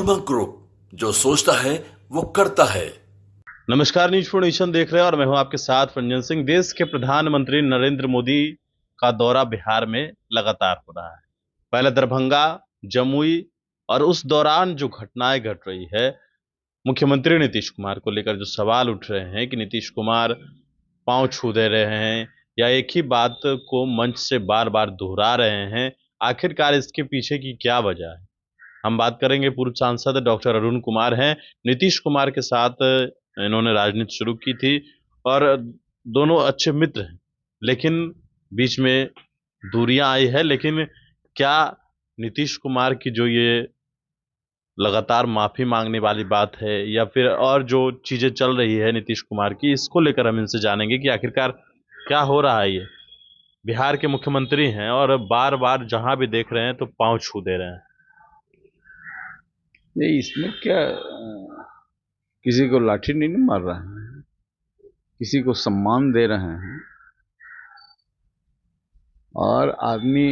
Karma group, जो सोचता है वो करता है। नमस्कार, न्यूज फॉर नेशन देख रहे हैं और मैं हूं आपके साथ रंजन सिंह। देश के प्रधानमंत्री नरेंद्र मोदी का दौरा बिहार में लगातार हो रहा है। पहले दरभंगा, जमुई और उस दौरान जो घटनाएं घट रही है, मुख्यमंत्री नीतीश कुमार को लेकर जो सवाल उठ रहे हैं कि नीतीश कुमार पांव छू दे रहे हैं या एक ही बात को मंच से बार बार दोहरा रहे हैं, आखिरकार इसके पीछे की क्या वजह है। हम बात करेंगे, पूर्व सांसद डॉक्टर अरुण कुमार हैं। नीतीश कुमार के साथ इन्होंने राजनीति शुरू की थी और दोनों अच्छे मित्र हैं, लेकिन बीच में दूरियां आई है। लेकिन क्या नीतीश कुमार की जो ये लगातार माफी मांगने वाली बात है या फिर और जो चीजें चल रही है नीतीश कुमार की, इसको लेकर हम इनसे जानेंगे कि आखिरकार क्या हो रहा है। ये बिहार के मुख्यमंत्री हैं और बार बार जहां भी देख रहे हैं तो पांव छू दे रहे हैं। नहीं, इसमें क्या किसी को लाठी नहीं ना मार रहे हैं, किसी को सम्मान दे रहे हैं। और आदमी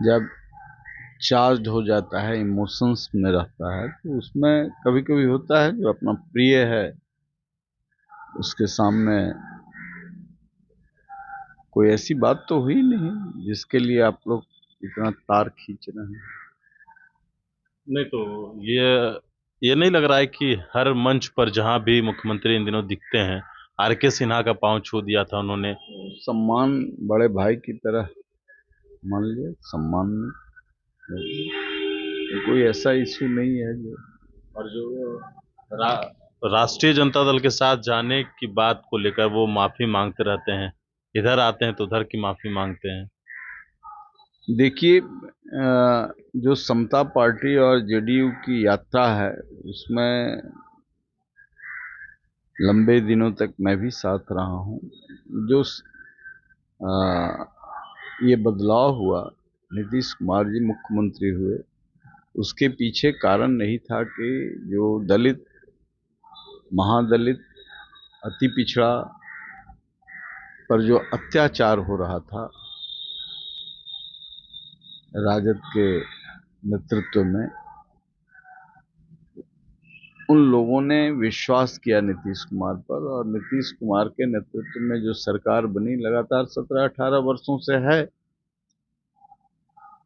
जब चार्ज हो जाता है, इमोशंस में रहता है, तो उसमें कभी कभी होता है जो अपना प्रिय है उसके सामने कोई ऐसी बात तो हुई नहीं जिसके लिए आप लोग इतना तार खींच रहे हैं। नहीं तो ये नहीं लग रहा है कि हर मंच पर जहां भी मुख्यमंत्री इन दिनों दिखते हैं, आर.के. सिन्हा का पांव छू दिया था उन्होंने। सम्मान बड़े भाई की तरह मान लिया, सम्मान में कोई ऐसा इशू नहीं है जो। और जो रा, राष्ट्रीय जनता दल के साथ जाने की बात को लेकर वो माफी मांगते रहते हैं, इधर आते हैं तो उधर की माफी मांगते हैं। देखिए, जो समता पार्टी और जेडीयू की यात्रा है उसमें लंबे दिनों तक मैं भी साथ रहा हूं। जो ये बदलाव हुआ, नीतीश कुमार जी मुख्यमंत्री हुए, उसके पीछे कारण नहीं था कि जो दलित, महादलित, अति पिछड़ा पर जो अत्याचार हो रहा था राजद के नेतृत्व में, उन लोगों ने विश्वास किया नीतीश कुमार पर। और नीतीश कुमार के नेतृत्व में जो सरकार बनी लगातार 17-18 वर्षों से है,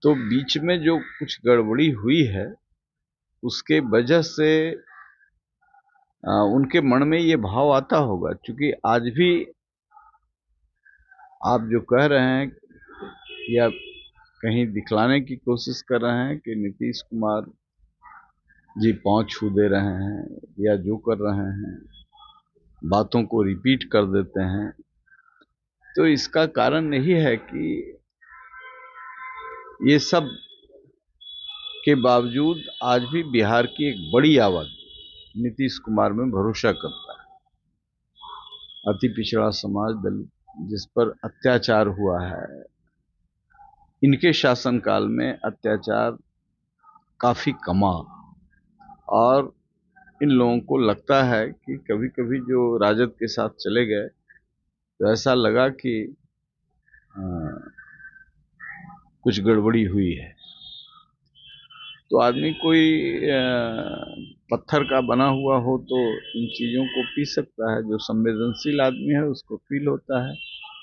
तो बीच में जो कुछ गड़बड़ी हुई है उसके वजह से उनके मन में ये भाव आता होगा। क्योंकि आज भी आप जो कह रहे हैं या कहीं दिखलाने की कोशिश कर रहे हैं कि नीतीश कुमार जी पांव छू दे रहे हैं या जो कर रहे हैं बातों को रिपीट कर देते हैं, तो इसका कारण यही है कि ये सब के बावजूद आज भी बिहार की एक बड़ी आबादी नीतीश कुमार में भरोसा करता है। अति पिछड़ा समाज, दलित, जिस पर अत्याचार हुआ है, इनके शासनकाल में अत्याचार काफी कमा। और इन लोगों को लगता है कि कभी कभी जो राजद के साथ चले गए तो ऐसा लगा कि कुछ गड़बड़ी हुई है। तो आदमी कोई पत्थर का बना हुआ हो तो इन चीज़ों को पी सकता है। जो संवेदनशील आदमी है उसको फील होता है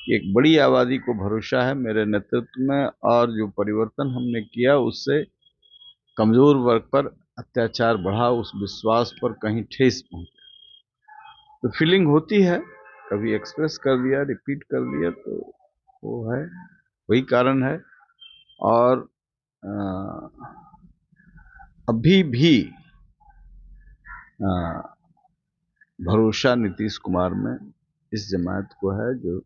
कि एक बड़ी आबादी को भरोसा है मेरे नेतृत्व में, और जो परिवर्तन हमने किया उससे कमजोर वर्ग पर अत्याचार बढ़ा, उस विश्वास पर कहीं ठेस पहुंची। तो फीलिंग होती है, कभी एक्सप्रेस कर दिया, रिपीट कर दिया, तो वो है, वही कारण है। और अभी भी भरोसा नीतीश कुमार में इस जमात को है जो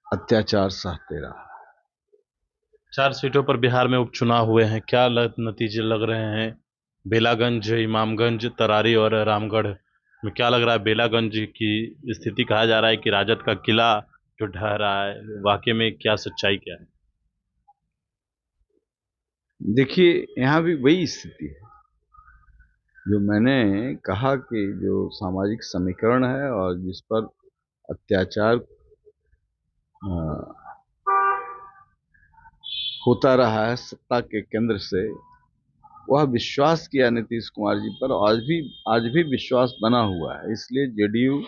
अत्याचार सहते रहा। 4 सीटों पर बिहार में उपचुनाव हुए हैं, क्या नतीजे लग रहे हैं? बेलागंज, इमामगंज, तरारी और रामगढ़ में क्या लग रहा है? बेलागंज की स्थिति, कहा जा रहा है कि राजद का किला जो ढह रहा है, वाकई में क्या सच्चाई क्या है? देखिए, यहाँ भी वही स्थिति है जो मैंने कहा कि जो सामाजिक समीकरण है और जिस पर अत्याचार होता रहा है सत्ता के केंद्र से, वह विश्वास किया नीतीश कुमार जी पर, आज भी विश्वास बना हुआ है। इसलिए जेडीयू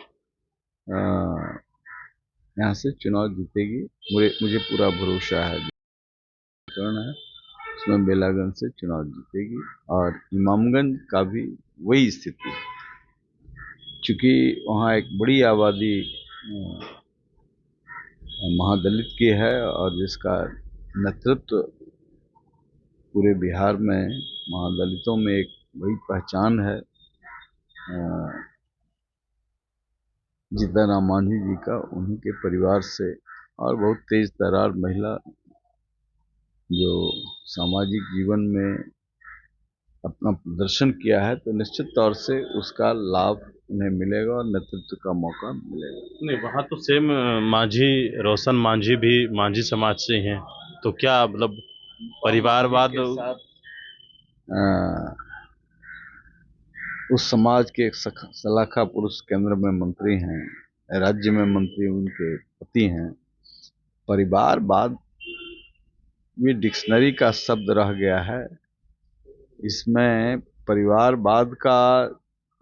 यहाँ से चुनाव जीतेगी। मुझे पूरा भरोसा है। है उसमें बेलागंज से चुनाव जीतेगी और इमामगंज का भी वही स्थिति है, चूंकि वहाँ एक बड़ी आबादी महादलित की है और जिसका नेतृत्व पूरे बिहार में महादलितों में एक बड़ी पहचान है। जीतन राम मांझी जी का, उन्हीं के परिवार से, और बहुत तेज तर्रार महिला जो सामाजिक जीवन में अपना प्रदर्शन किया है, तो निश्चित तौर से उसका लाभ उन्हें मिलेगा और नेतृत्व का मौका मिलेगा। नहीं, वहाँ तो सेम मांझी, रोशन मांझी भी मांझी समाज से ही हैं, तो क्या मतलब परिवारवाद उस समाज के एक सलाखा पुरुष केंद्र में मंत्री हैं, राज्य में मंत्री उनके पति हैं। परिवारवाद भी डिक्शनरी का शब्द रह गया है। इसमें परिवारवाद का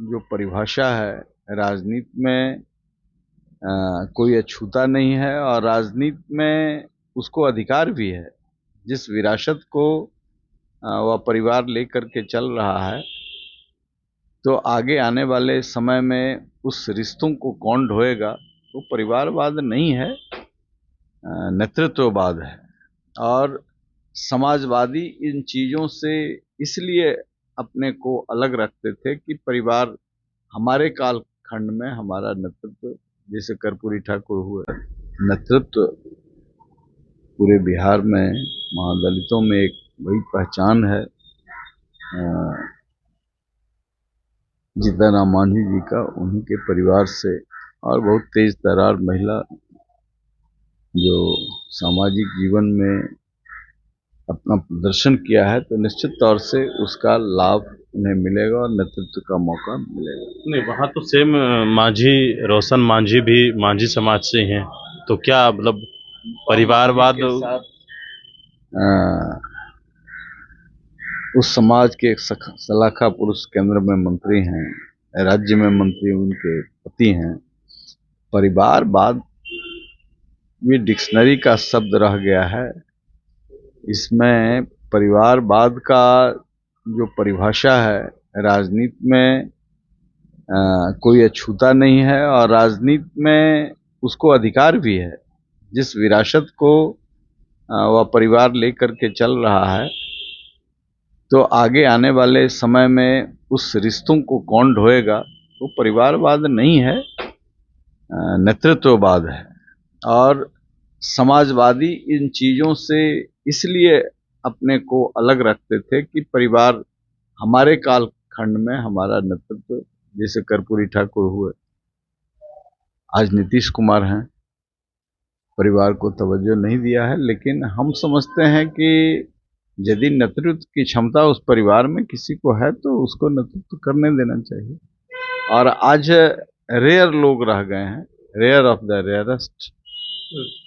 जो परिभाषा है, राजनीति में कोई अछूता नहीं है और राजनीति में उसको अधिकार भी है। जिस विरासत को वह परिवार लेकर के चल रहा है, तो आगे आने वाले समय में उस रिश्तों को कौन ढोएगा, तो परिवारवाद नहीं है, नेतृत्ववाद है। और समाजवादी इन चीज़ों से इसलिए अपने को अलग रखते थे कि परिवार, हमारे कालखंड में हमारा नेतृत्व, जैसे कर्पूरी ठाकुर हुए, नेतृत्व पूरे बिहार में महादलितों में एक बड़ी पहचान है। जीतन राम मांझी जी का, उन्हीं के परिवार से, और बहुत तेज तर्रार महिला जो सामाजिक जीवन में अपना प्रदर्शन किया है, तो निश्चित तौर से उसका लाभ उन्हें मिलेगा और नेतृत्व का मौका मिलेगा। नहीं, वहाँ तो सेम मांझी, रोशन मांझी भी मांझी समाज से ही हैं, तो क्या मतलब परिवारवाद उस समाज के एक सलाखा पुरुष केंद्र में मंत्री हैं, राज्य में मंत्री उनके पति हैं। परिवारवाद भी डिक्शनरी का शब्द रह गया है। इसमें परिवारवाद का जो परिभाषा है, राजनीति में कोई अछूता नहीं है और राजनीति में उसको अधिकार भी है। जिस विरासत को वह परिवार लेकर के चल रहा है, तो आगे आने वाले समय में उस रिश्तों को कौन ढोएगा, तो परिवारवाद नहीं है, नेतृत्ववाद है। और समाजवादी इन चीज़ों से इसलिए अपने को अलग रखते थे कि परिवार, हमारे कालखंड में हमारा नेतृत्व, जैसे कर्पूरी ठाकुर हुए, आज नीतीश कुमार हैं, परिवार को तवज्जो नहीं दिया है। लेकिन हम समझते हैं कि यदि नेतृत्व की क्षमता उस परिवार में किसी को है, तो उसको नेतृत्व करने देना चाहिए। और आज रेयर लोग रह गए हैं, रेयर ऑफ द रेयरेस्ट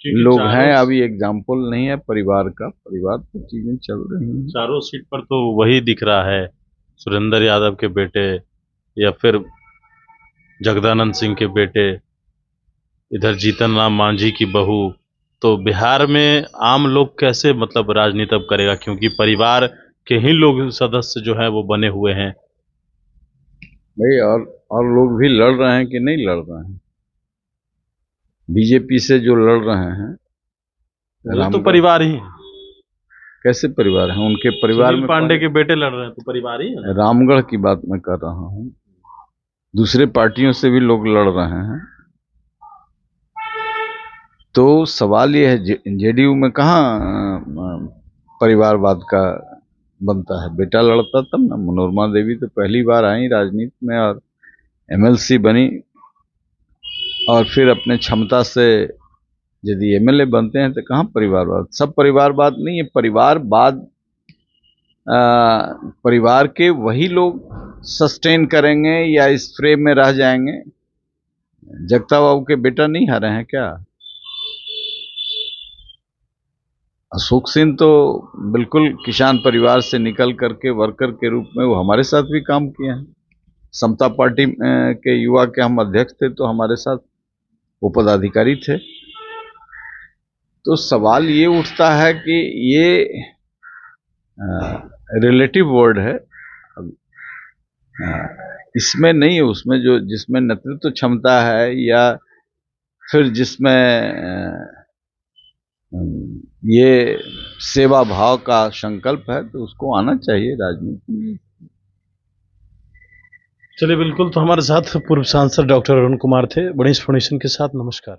लोग हैं। अभी एग्जाम्पल नहीं है परिवार का, परिवार पर चीजें चल रही हैं। चारों सीट पर तो वही दिख रहा है, सुरेंद्र यादव के बेटे या फिर जगदानंद सिंह के बेटे, इधर जीतन राम मांझी की बहू। तो बिहार में आम लोग कैसे मतलब राजनीति अब करेगा, क्योंकि परिवार के ही लोग सदस्य जो है वो बने हुए हैं। भाई, और लोग भी लड़ रहे हैं कि नहीं लड़ रहे हैं? बीजेपी से जो लड़ रहे हैं, वो तो परिवार ही है। कैसे परिवार है? उनके परिवार में पांडे के बेटे लड़ रहे हैं, तो परिवार ही है। रामगढ़ की बात मैं कर रहा हूँ, दूसरे पार्टियों से भी लोग लड़ रहे हैं। तो सवाल ये है, जेडीयू में कहाँ परिवारवाद का बनता है? बेटा लड़ता तब ना। मनोरमा देवी तो पहली बार आई राजनीति में और एमएलसी बनी, और फिर अपने क्षमता से यदि एमएलए बनते हैं, तो कहाँ परिवारवाद? सब परिवारवाद नहीं है। परिवारवाद परिवार के वही लोग सस्टेन करेंगे या इस फ्रेम में रह जाएंगे। जगता बाबू के बेटा नहीं हारे हैं क्या? अशोक सिंह तो बिल्कुल किसान परिवार से निकल करके वर्कर के रूप में वो हमारे साथ भी काम किए हैं। समता पार्टी के युवा के हम अध्यक्ष थे, तो हमारे साथ वो पदाधिकारी थे। तो सवाल ये उठता है कि ये रिलेटिव वर्ड है, इसमें नहीं है, उसमें जो जिसमें नेतृत्व क्षमता है या फिर जिसमें ये सेवा भाव का संकल्प है, तो उसको आना चाहिए राजनीति में। चलिए, बिल्कुल। तो हमारे साथ पूर्व सांसद डॉक्टर अरुण कुमार थे बड़ी इन्फॉर्मेशन के साथ। नमस्कार।